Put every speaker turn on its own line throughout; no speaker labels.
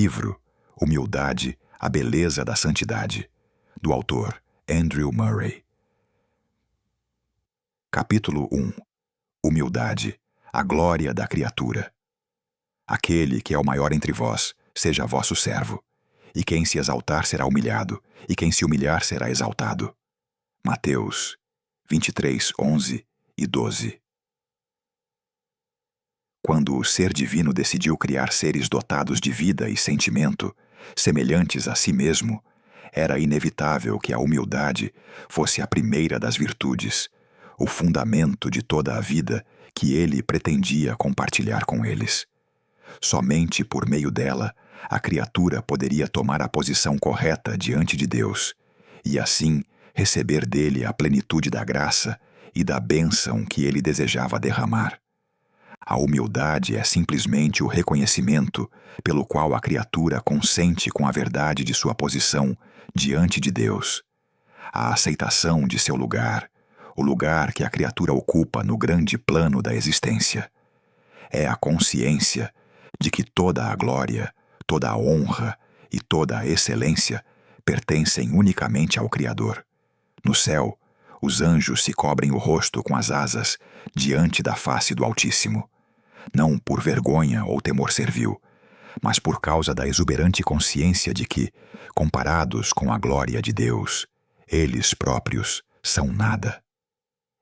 Livro Humildade, a Beleza da Santidade, do autor Andrew Murray. Capítulo 1. Humildade, a glória da criatura. Aquele que é o maior entre vós, seja vosso servo, e quem se exaltar será humilhado, e quem se humilhar será exaltado. Mateus 23, 11 e 12. Quando o ser divino decidiu criar seres dotados de vida e sentimento, semelhantes a si mesmo, era inevitável que a humildade fosse a primeira das virtudes, o fundamento de toda a vida que ele pretendia compartilhar com eles. Somente por meio dela, a criatura poderia tomar a posição correta diante de Deus, e assim receber dele a plenitude da graça e da bênção que ele desejava derramar. A humildade é simplesmente o reconhecimento pelo qual a criatura consente com a verdade de sua posição diante de Deus, a aceitação de seu lugar, o lugar que a criatura ocupa no grande plano da existência. É a consciência de que toda a glória, toda a honra e toda a excelência pertencem unicamente ao Criador. No céu, os anjos se cobrem o rosto com as asas diante da face do Altíssimo, não por vergonha ou temor servil, mas por causa da exuberante consciência de que, comparados com a glória de Deus, eles próprios são nada.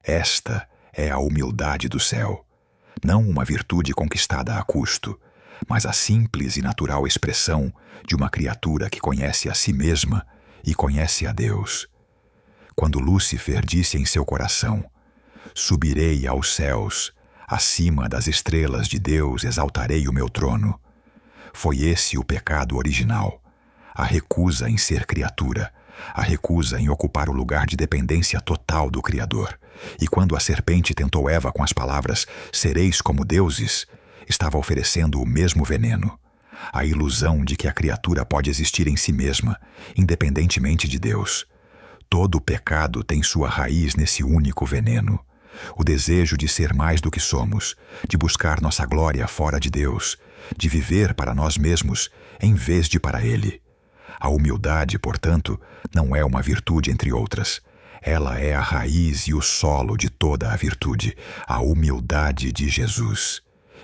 Esta é a humildade do céu, não uma virtude conquistada a custo, mas a simples e natural expressão de uma criatura que conhece a si mesma e conhece a Deus. Quando Lúcifer disse em seu coração: "Subirei aos céus, acima das estrelas de Deus exaltarei o meu trono", foi esse o pecado original, a recusa em ser criatura, a recusa em ocupar o lugar de dependência total do Criador. E quando a serpente tentou Eva com as palavras "sereis como deuses", estava oferecendo o mesmo veneno, a ilusão de que a criatura pode existir em si mesma, independentemente de Deus. Todo pecado tem sua raiz nesse único veneno, o desejo de ser mais do que somos, de buscar nossa glória fora de Deus, de viver para nós mesmos em vez de para Ele. A humildade, portanto, não é uma virtude entre outras. Ela é a raiz e o solo de toda a virtude, a humildade de Jesus.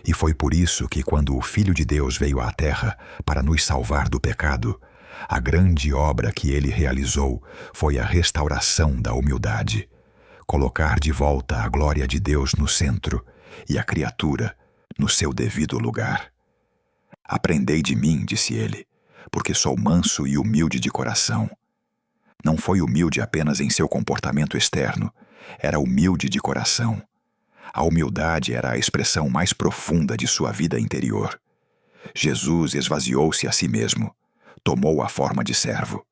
E foi por isso que, quando o Filho de Deus veio à Terra para nos salvar do pecado, a grande obra que ele realizou foi a restauração da humildade. Colocar de volta a glória de Deus no centro e a criatura no seu devido lugar. "Aprendei de mim", disse ele, "porque sou manso e humilde de coração." Não foi humilde apenas em seu comportamento externo, era humilde de coração. A humildade era a expressão mais profunda de sua vida interior. Jesus esvaziou-se a si mesmo, tomou a forma de servo.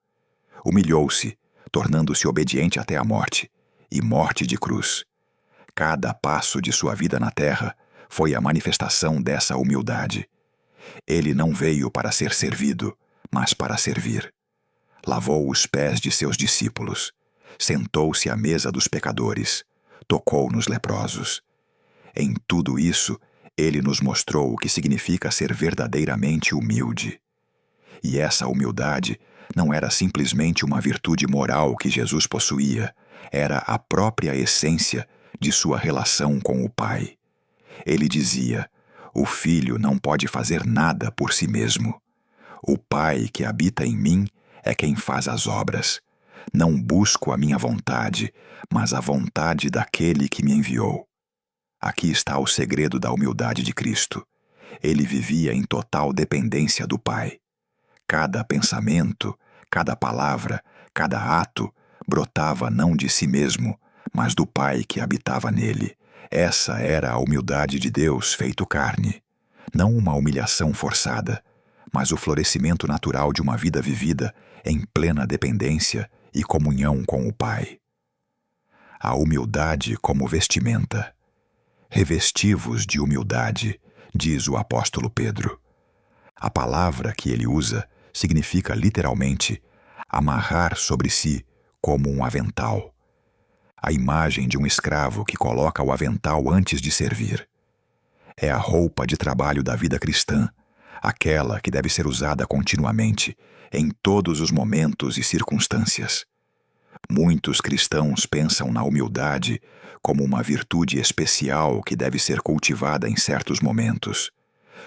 Humilhou-se, tornando-se obediente até a morte, e morte de cruz. Cada passo de sua vida na terra foi a manifestação dessa humildade. Ele não veio para ser servido, mas para servir. Lavou os pés de seus discípulos, sentou-se à mesa dos pecadores, tocou nos leprosos. Em tudo isso, ele nos mostrou o que significa ser verdadeiramente humilde. E essa humildade não era simplesmente uma virtude moral que Jesus possuía, era a própria essência de sua relação com o Pai. Ele dizia: "O Filho não pode fazer nada por si mesmo. O Pai que habita em mim é quem faz as obras. Não busco a minha vontade, mas a vontade daquele que me enviou." Aqui está o segredo da humildade de Cristo. Ele vivia em total dependência do Pai. Cada pensamento, cada palavra, cada ato brotava não de si mesmo, mas do Pai que habitava nele. Essa era a humildade de Deus feito carne. Não uma humilhação forçada, mas o florescimento natural de uma vida vivida em plena dependência e comunhão com o Pai. A humildade como vestimenta. "Revesti-vos de humildade", diz o apóstolo Pedro. A palavra que ele usa significa literalmente amarrar sobre si como um avental. A imagem de um escravo que coloca o avental antes de servir. É a roupa de trabalho da vida cristã, aquela que deve ser usada continuamente, em todos os momentos e circunstâncias. Muitos cristãos pensam na humildade como uma virtude especial que deve ser cultivada em certos momentos.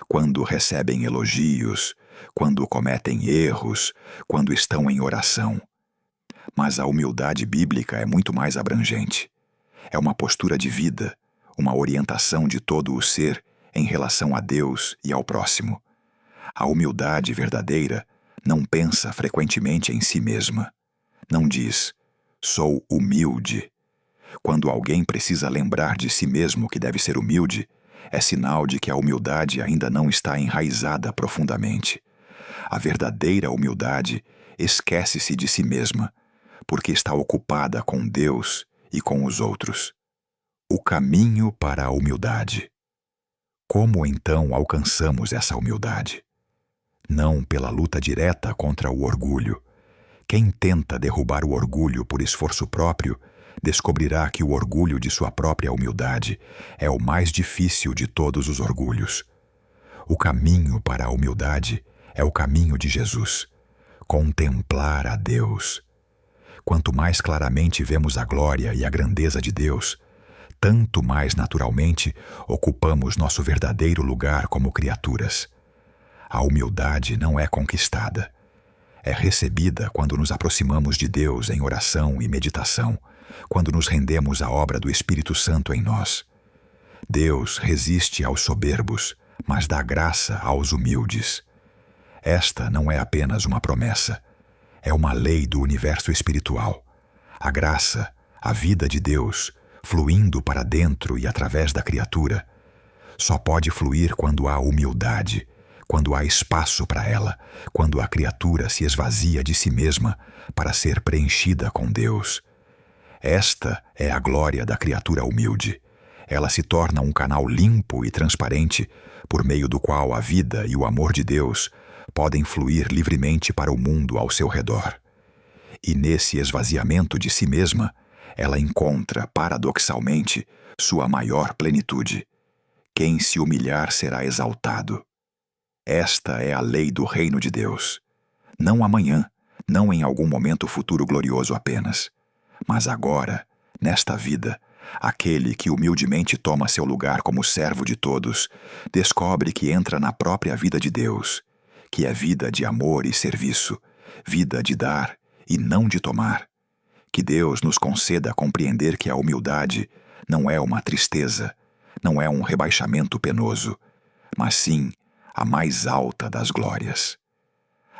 Quando recebem elogios, quando cometem erros, quando estão em oração. Mas a humildade bíblica é muito mais abrangente. É uma postura de vida, uma orientação de todo o ser em relação a Deus e ao próximo. A humildade verdadeira não pensa frequentemente em si mesma. Não diz, sou humilde. Quando alguém precisa lembrar de si mesmo que deve ser humilde, é sinal de que a humildade ainda não está enraizada profundamente. A verdadeira humildade esquece-se de si mesma, porque está ocupada com Deus e com os outros. O caminho para a humildade. Como então alcançamos essa humildade? Não pela luta direta contra o orgulho. Quem tenta derrubar o orgulho por esforço próprio, descobrirá que o orgulho de sua própria humildade é o mais difícil de todos os orgulhos. O caminho para a humildade é o caminho de Jesus. Contemplar a Deus. Quanto mais claramente vemos a glória e a grandeza de Deus, tanto mais naturalmente ocupamos nosso verdadeiro lugar como criaturas. A humildade não é conquistada. É recebida quando nos aproximamos de Deus em oração e meditação, quando nos rendemos à obra do Espírito Santo em nós. Deus resiste aos soberbos, mas dá graça aos humildes. Esta não é apenas uma promessa, é uma lei do universo espiritual. A graça, a vida de Deus, fluindo para dentro e através da criatura, só pode fluir quando há humildade, quando há espaço para ela, quando a criatura se esvazia de si mesma para ser preenchida com Deus. Esta é a glória da criatura humilde. Ela se torna um canal limpo e transparente por meio do qual a vida e o amor de Deus podem fluir livremente para o mundo ao seu redor. E nesse esvaziamento de si mesma, ela encontra, paradoxalmente, sua maior plenitude. Quem se humilhar será exaltado. Esta é a lei do reino de Deus. Não amanhã, não em algum momento futuro glorioso apenas, mas agora, nesta vida, aquele que humildemente toma seu lugar como servo de todos, descobre que entra na própria vida de Deus, que é vida de amor e serviço, vida de dar e não de tomar. Que Deus nos conceda compreender que a humildade não é uma tristeza, não é um rebaixamento penoso, mas sim a mais alta das glórias.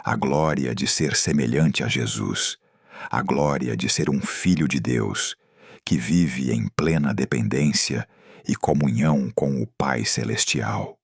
A glória de ser semelhante a Jesus, a glória de ser um filho de Deus, que vive em plena dependência e comunhão com o Pai Celestial.